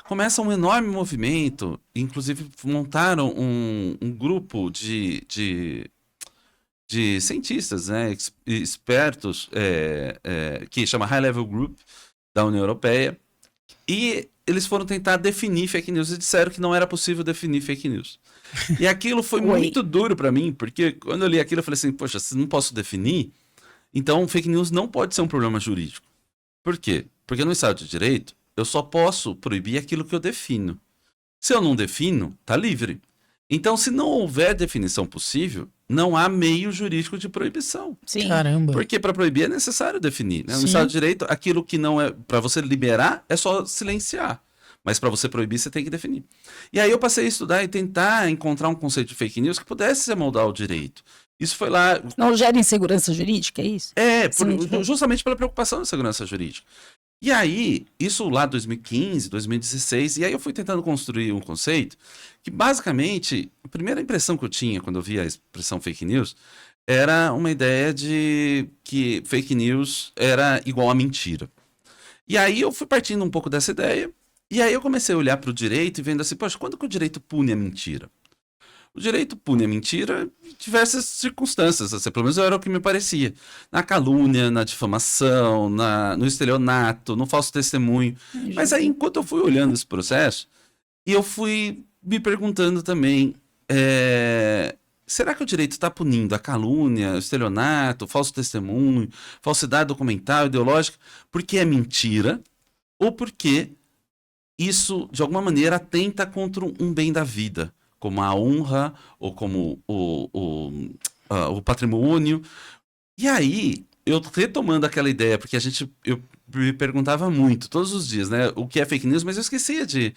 começa um enorme movimento, inclusive montaram um grupo de cientistas, né, expertos, que chama High Level Group da União Europeia, e eles foram tentar definir fake news e disseram que não era possível definir fake news. E aquilo foi muito duro para mim, porque quando eu li aquilo eu falei assim, poxa, se não posso definir, então fake news não pode ser um problema jurídico. Por quê? Porque no Estado de Direito, eu só posso proibir aquilo que eu defino. Se eu não defino, tá livre. Então, se não houver definição possível, não há meio jurídico de proibição. Sim. Caramba. Porque para proibir é necessário definir. Né? No Sim. Estado de Direito, aquilo que não é para você liberar é só silenciar. Mas para você proibir, você tem que definir. E aí eu passei a estudar e tentar encontrar um conceito de fake news que pudesse amoldar o direito. Isso foi lá... Não gera insegurança jurídica, é isso? Justamente pela preocupação da segurança jurídica. E aí, isso lá 2015, 2016, e aí eu fui tentando construir um conceito que basicamente, a primeira impressão que eu tinha quando eu via a expressão fake news era uma ideia de que fake news era igual a mentira. E aí eu fui partindo um pouco dessa ideia, e aí eu comecei a olhar para o direito e vendo assim, poxa, quando que o direito pune a mentira? O direito pune a mentira em diversas circunstâncias, assim, pelo menos era o que me parecia. Na calúnia, na difamação, no estelionato, no falso testemunho. Mas aí, enquanto eu fui olhando esse processo, e eu fui me perguntando também, será que o direito está punindo a calúnia, o estelionato, o falso testemunho, falsidade documental, ideológica, porque é mentira ou porque isso, de alguma maneira, atenta contra um bem da vida? Como a honra, ou como o patrimônio. E aí, eu retomando aquela ideia, porque eu me perguntava muito, todos os dias, né, o que é fake news, mas eu esquecia de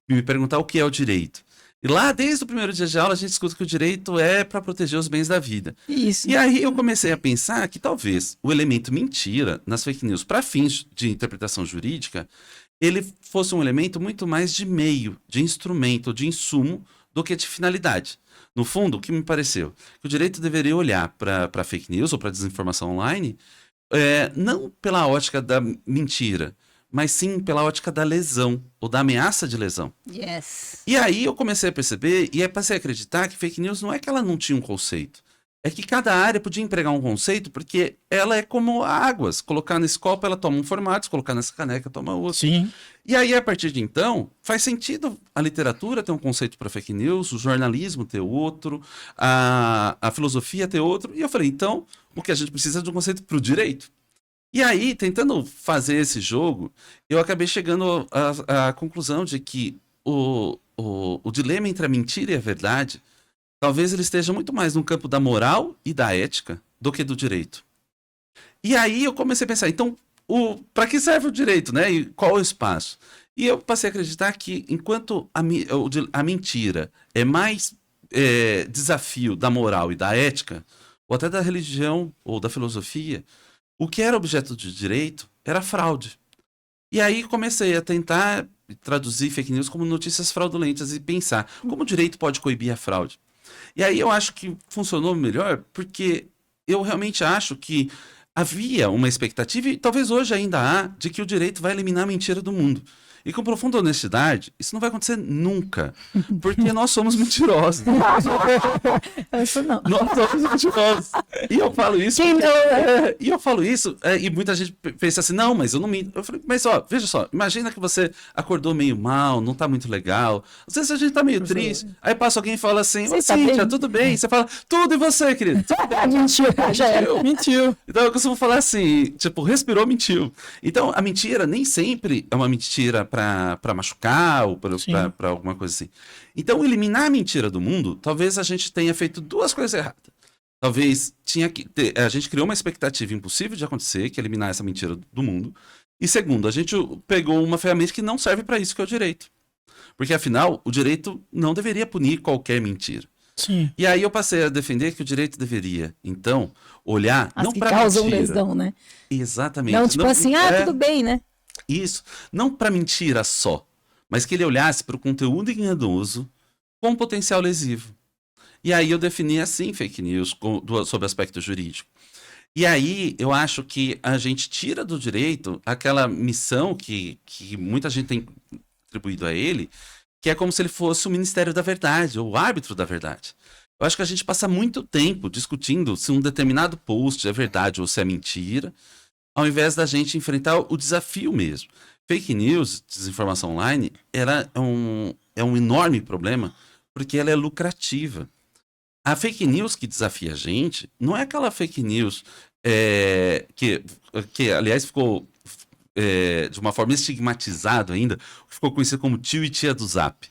me perguntar o que é o direito. E lá, desde o primeiro dia de aula, a gente escuta que o direito é para proteger os bens da vida. Isso. E aí eu comecei a pensar que talvez o elemento mentira nas fake news, para fins de interpretação jurídica, ele fosse um elemento muito mais de meio, de instrumento, de insumo, do que de finalidade. No fundo, o que me pareceu? Que o direito deveria olhar para fake news ou para desinformação online não pela ótica da mentira, mas sim pela ótica da lesão ou da ameaça de lesão. Yes. E aí eu comecei a perceber e aí passei a acreditar que fake news não é que ela não tinha um conceito. É que cada área podia empregar um conceito porque ela é como águas. Colocar nesse copo, ela toma um formato, se colocar nessa caneca, toma outro. Sim. E aí, a partir de então, faz sentido a literatura ter um conceito para fake news, o jornalismo ter outro, a filosofia ter outro. E eu falei, então, o que a gente precisa é de um conceito para o direito. E aí, tentando fazer esse jogo, eu acabei chegando à conclusão de que o dilema entre a mentira e a verdade, talvez ele esteja muito mais no campo da moral e da ética do que do direito. E aí eu comecei a pensar, então, para que serve o direito, né? E qual é o espaço? E eu passei a acreditar que enquanto a mentira é mais desafio da moral e da ética, ou até da religião ou da filosofia, o que era objeto de direito era fraude. E aí comecei a tentar traduzir fake news como notícias fraudulentas e pensar como o direito pode coibir a fraude. E aí eu acho que funcionou melhor porque eu realmente acho que havia uma expectativa, e talvez hoje ainda há, de que o direito vai eliminar a mentira do mundo. E com profunda honestidade, isso não vai acontecer nunca. Porque nós somos mentirosos. Isso não. Nós somos mentirosos. E eu falo isso. E muita gente pensa assim, não, mas eu não minto. Eu falei, mas ó, veja só, imagina que você acordou meio mal, não tá muito legal. Às vezes a gente tá meio triste. Aí passa alguém e fala assim, ô Cíntia, tudo bem? Você fala, tudo e você, querido? Mentiu, já era. Mentiu. Então eu costumo falar assim, tipo, respirou, mentiu. Então a mentira nem sempre é uma mentira para machucar ou para alguma coisa assim. Então, eliminar a mentira do mundo, talvez a gente tenha feito duas coisas erradas. Talvez a gente criou uma expectativa impossível de acontecer, que é eliminar essa mentira do mundo. E segundo, a gente pegou uma ferramenta que não serve para isso, que é o direito. Porque, afinal, o direito não deveria punir qualquer mentira. Sim. E aí eu passei a defender que o direito deveria, então, olhar As não que para causam mentira. lesão, né? Exatamente. Não, tipo assim, tudo bem, né? Isso. Não para mentira só, mas que ele olhasse para o conteúdo enganoso com potencial lesivo. E aí eu defini assim fake news sob aspecto jurídico. E aí eu acho que a gente tira do direito aquela missão que muita gente tem atribuído a ele, que é como se ele fosse o Ministério da Verdade, ou o árbitro da verdade. Eu acho que a gente passa muito tempo discutindo se um determinado post é verdade ou se é mentira, ao invés da gente enfrentar o desafio mesmo. Fake news, desinformação online, é um enorme problema, porque ela é lucrativa. A fake news que desafia a gente não é aquela fake news que aliás, ficou de uma forma estigmatizada ainda, ficou conhecido como tio e tia do Zap.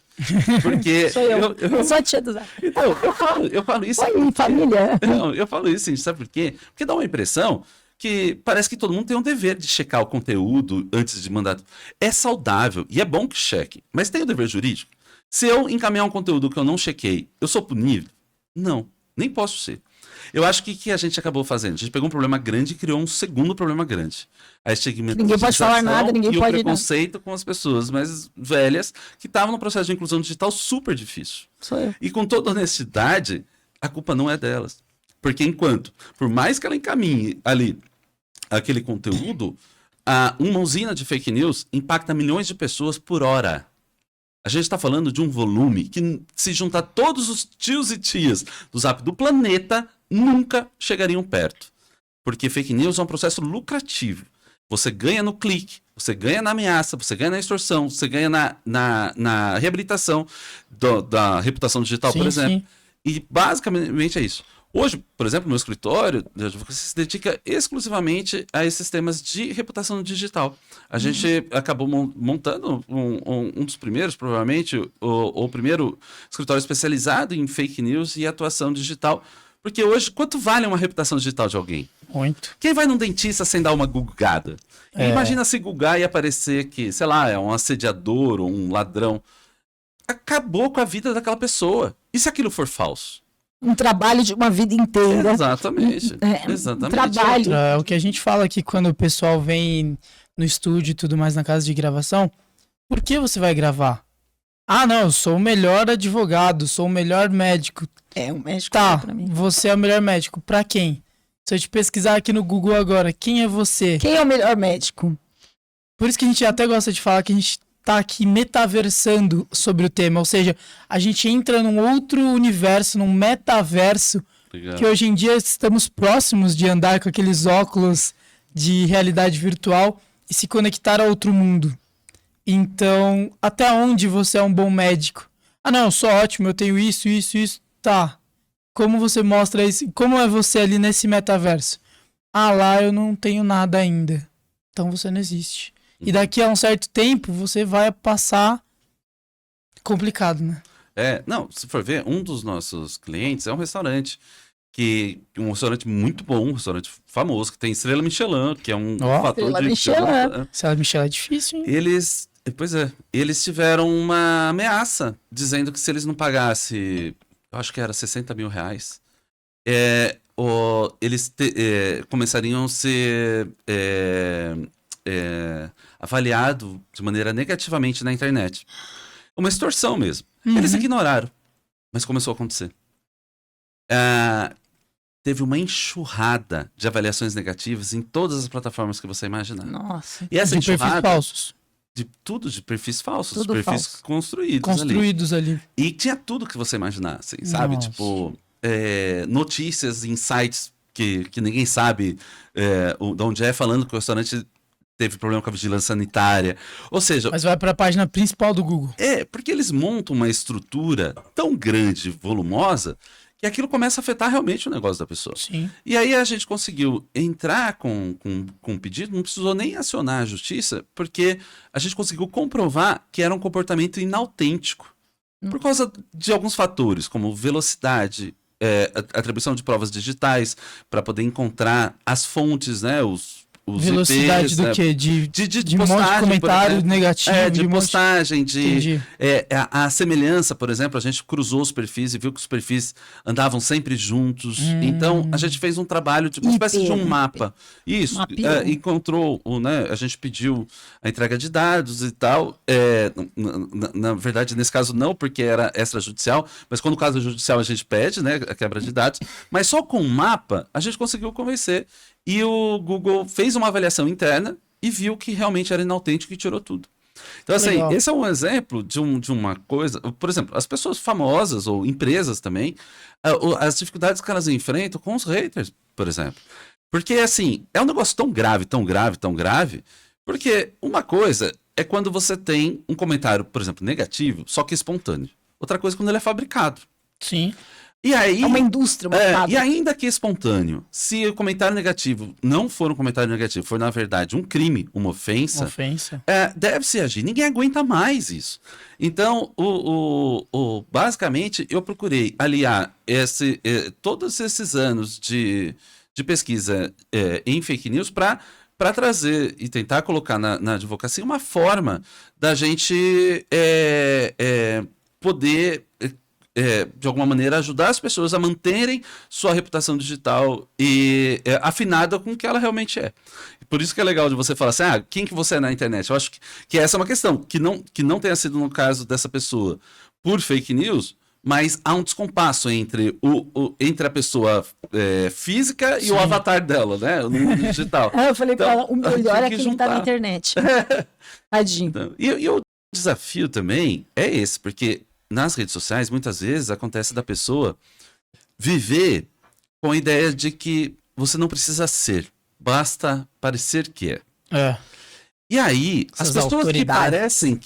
Porque Sou eu sou a tia do Zap. Então, eu falo isso. Oi, família. Não, eu falo isso, gente, sabe por quê? Porque dá uma impressão que parece que todo mundo tem um dever de checar o conteúdo antes de mandar. É saudável e é bom que cheque, mas tem o dever jurídico. Se eu encaminhar um conteúdo que eu não chequei, eu sou punível? Não, nem posso ser. Eu acho que a gente acabou fazendo. A gente pegou um problema grande e criou um segundo problema grande. A estigmatização Ninguém pode falar nada, ninguém e pode o preconceito com as pessoas mais velhas que estavam no processo de inclusão digital super difícil. Sou eu. E com toda honestidade, a culpa não é delas. Porque por mais que ela encaminhe ali aquele conteúdo, uma usina de fake news impacta milhões de pessoas por hora. A gente está falando de um volume que, se juntar todos os tios e tias do Zap do planeta, nunca chegariam perto. Porque fake news é um processo lucrativo. Você ganha no clique, você ganha na ameaça, você ganha na extorsão, você ganha na reabilitação da reputação digital, Sim, por exemplo. sim. E basicamente é isso. Hoje, por exemplo, no meu escritório, você se dedica exclusivamente a esses temas de reputação digital. A gente acabou montando um dos primeiros, provavelmente, o primeiro escritório especializado em fake news e atuação digital. Porque hoje, quanto vale uma reputação digital de alguém? Muito. Quem vai num dentista sem dar uma gulgada? Imagina se gulgar e aparecer que, sei lá, é um assediador ou um ladrão. Acabou com a vida daquela pessoa. E se aquilo for falso? Um trabalho de uma vida inteira. Exatamente. Um trabalho. É o que a gente fala aqui quando o pessoal vem no estúdio e tudo mais na casa de gravação. Por que você vai gravar? Ah, não, eu sou o melhor advogado, sou o melhor médico. Um médico Tá, pra mim. você é o melhor médico. Pra quem? Se eu te pesquisar aqui no Google agora, quem é você? Quem é o melhor médico? Por isso que a gente até gosta de falar que a gente tá aqui metaversando sobre o tema. Ou seja, a gente entra num outro universo, num metaverso, Obrigado. que hoje em dia estamos próximos de andar com aqueles óculos de realidade virtual e se conectar a outro mundo. Então, até onde você é um bom médico? Ah, não, eu sou ótimo, eu tenho isso. Tá. Como você mostra isso? Como é você ali nesse metaverso? Ah, lá eu não tenho nada ainda. Então você não existe. E daqui a um certo tempo você vai passar complicado, né? Não, se for ver, um dos nossos clientes é um restaurante um restaurante muito bom, um restaurante famoso, que tem estrela Michelin, que é um fator Estrela de... Michelin. Se ela Michelle é difícil, hein? Eles tiveram uma ameaça, dizendo que se eles não pagassem, eu acho que era 60 mil reais, eles começariam a ser avaliados de maneira negativamente na internet. Uma extorsão mesmo. Eles ignoraram, mas começou a acontecer. Teve uma enxurrada de avaliações negativas em todas as plataformas que você imaginar. Nossa. E essa De perfis enxurrada falsos. de perfis falsos, Tudo perfis falso. construídos ali. Ali. E tinha tudo que você imaginasse, sabe? Nossa. Tipo, notícias em sites que ninguém sabe de onde é, falando que o restaurante teve problema com a vigilância sanitária. Ou seja, Mas vai para a página principal do Google. porque eles montam uma estrutura tão grande, volumosa, que aquilo começa a afetar realmente o negócio da pessoa. Sim. E aí a gente conseguiu entrar com um pedido, não precisou nem acionar a justiça, porque a gente conseguiu comprovar que era um comportamento inautêntico. Por causa de alguns fatores, como velocidade, atribuição de provas digitais, para poder encontrar as fontes, né, os Velocidade IPs, do né? quê? De um monte de postagem, por comentário exemplo. negativo. De um monte postagem, Entendi. a semelhança, por exemplo, a gente cruzou os perfis e viu que os perfis andavam sempre juntos. Então, a gente fez um trabalho de uma espécie de um mapa. Isso, Mapeou. encontrou, né, a gente pediu a entrega de dados e tal. Na verdade, nesse caso não, porque era extrajudicial, mas quando o caso é judicial a gente pede, né, a quebra de dados. Mas só com o mapa a gente conseguiu convencer. E o Google fez uma avaliação interna e viu que realmente era inautêntico e tirou tudo. Então, assim, Legal. esse é um exemplo de uma coisa. Por exemplo, as pessoas famosas ou empresas também, as dificuldades que elas enfrentam com os haters, por exemplo. Porque, assim, é um negócio tão grave, tão grave, tão grave, porque uma coisa é quando você tem um comentário, por exemplo, negativo, só que espontâneo. Outra coisa é quando ele é fabricado. Sim. E aí, É uma indústria, uma e fábrica. ainda que espontâneo, se o comentário negativo não for um comentário negativo, for na verdade um crime, uma ofensa, Ofensa. deve-se agir. Ninguém aguenta mais isso. Então, basicamente, eu procurei aliar todos esses anos de pesquisa em fake news para trazer e tentar colocar na advocacia uma forma da gente poder de alguma maneira, ajudar as pessoas a manterem sua reputação digital e afinada com o que ela realmente é. Por isso que é legal de você falar assim, quem que você é na internet? Eu acho que essa é uma questão, que não tenha sido no caso dessa pessoa por fake news, mas há um descompasso entre a pessoa física e o avatar dela, né? No mundo digital. Eu falei pra ela, o melhor é tem que que ele tá na juntar. internet. Tadinho. Então, e o desafio também é esse, porque nas redes sociais, muitas vezes, acontece da pessoa viver com a ideia de que você não precisa ser, basta parecer que é. É. E aí, Essas as pessoas que autoridades. parecem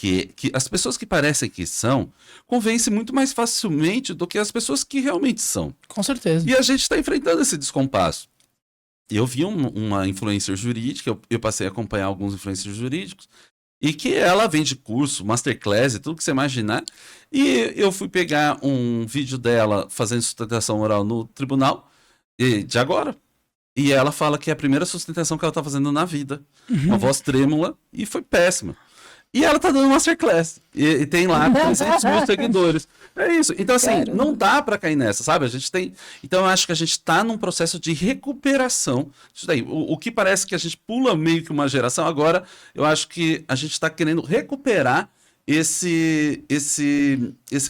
as pessoas que parecem que são, convencem muito mais facilmente do que as pessoas que realmente são. Com certeza. E a gente está enfrentando esse descompasso. Eu vi uma influencer jurídica, eu passei a acompanhar alguns influencers jurídicos, e que ela vende curso, masterclass e tudo que você imaginar. E eu fui pegar um vídeo dela fazendo sustentação oral no tribunal, de agora. E ela fala que é a primeira sustentação que ela tá fazendo na vida. Uma voz trêmula, e foi péssima. E ela tá dando masterclass. E tem lá 300 mil seguidores. É isso. Então, assim, Caramba. não dá pra cair nessa, sabe? A gente tem. Então, eu acho que a gente tá num processo de recuperação. Isso daí. O que parece que a gente pula meio que uma geração, agora eu acho que a gente tá querendo recuperar esse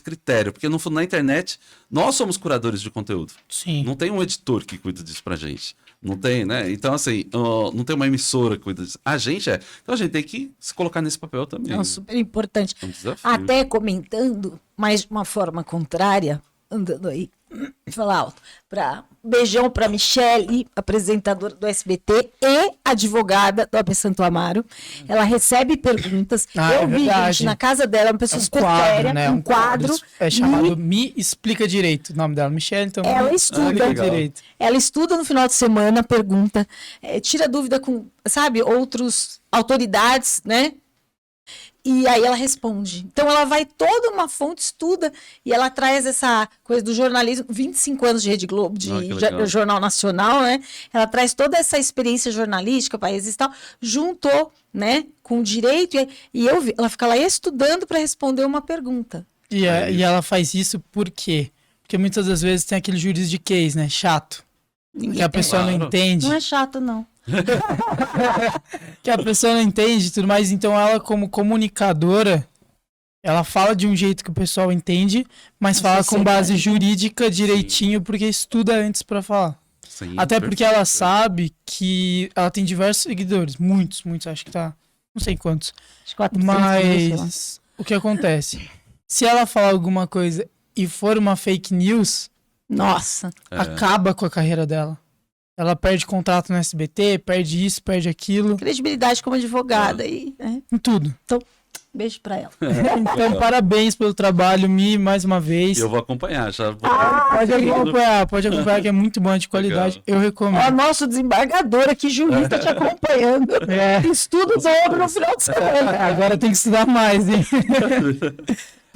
critério. Porque, no fundo, na internet, nós somos curadores de conteúdo. Sim. Não tem um editor que cuida disso pra gente. Não tem, né? Então, assim, não tem uma emissora que cuida disso. A gente é. Então, a gente tem que se colocar nesse papel também. É super importante. É um desafio. Até comentando, mas de uma forma contrária, andando aí, falar alto, beijão para Michele, apresentadora do SBT e advogada do AB Santo Amaro. Ela recebe perguntas. Eu vi, verdade. gente, na casa dela, uma pessoa super séria, né? um quadro. É chamado e Me Explica Direito. O nome dela é Michelle, então. Ela Me estuda. Explica legal. Direito. Ela estuda no final de semana, pergunta, tira dúvida com, sabe, outras autoridades, né? E aí ela responde. Então ela vai toda uma fonte, estuda, e ela traz essa coisa do jornalismo, 25 anos de Rede Globo, de que legal. Jornal Nacional, né? Ela traz toda essa experiência jornalística, países e tal, juntou, né, com o direito, e eu vi, ela fica lá estudando para responder uma pergunta. E ela faz isso por quê? Porque muitas das vezes tem aquele juridiquês, né? Chato. Que a pessoa não Claro. entende. Não é chato, não. Que a pessoa não entende e tudo mais. Então ela, como comunicadora, ela fala de um jeito que o pessoal entende, mas fala com base jurídica direitinho, porque estuda antes pra falar. Sim, Até porque perfeito. ela sabe que ela tem diversos seguidores. Muitos, acho que tá. Não sei quantos. Acho que 400 mil, sei lá. Mas o que acontece? Se ela falar alguma coisa e for uma fake news, Nossa. acaba com a carreira dela. Ela perde contrato no SBT, perde isso, perde aquilo, Credibilidade como advogada. E, né? em tudo. Beijo pra ela. Então, parabéns pelo trabalho, Mi, mais uma vez. Eu vou acompanhar, já vou. Pode acompanhar, que é muito bom, de qualidade. Eu Ó, recomendo. nosso desembargador aqui, jurista, te acompanhando. É. Estudo dobro no final de semana. Agora tem que estudar mais, hein?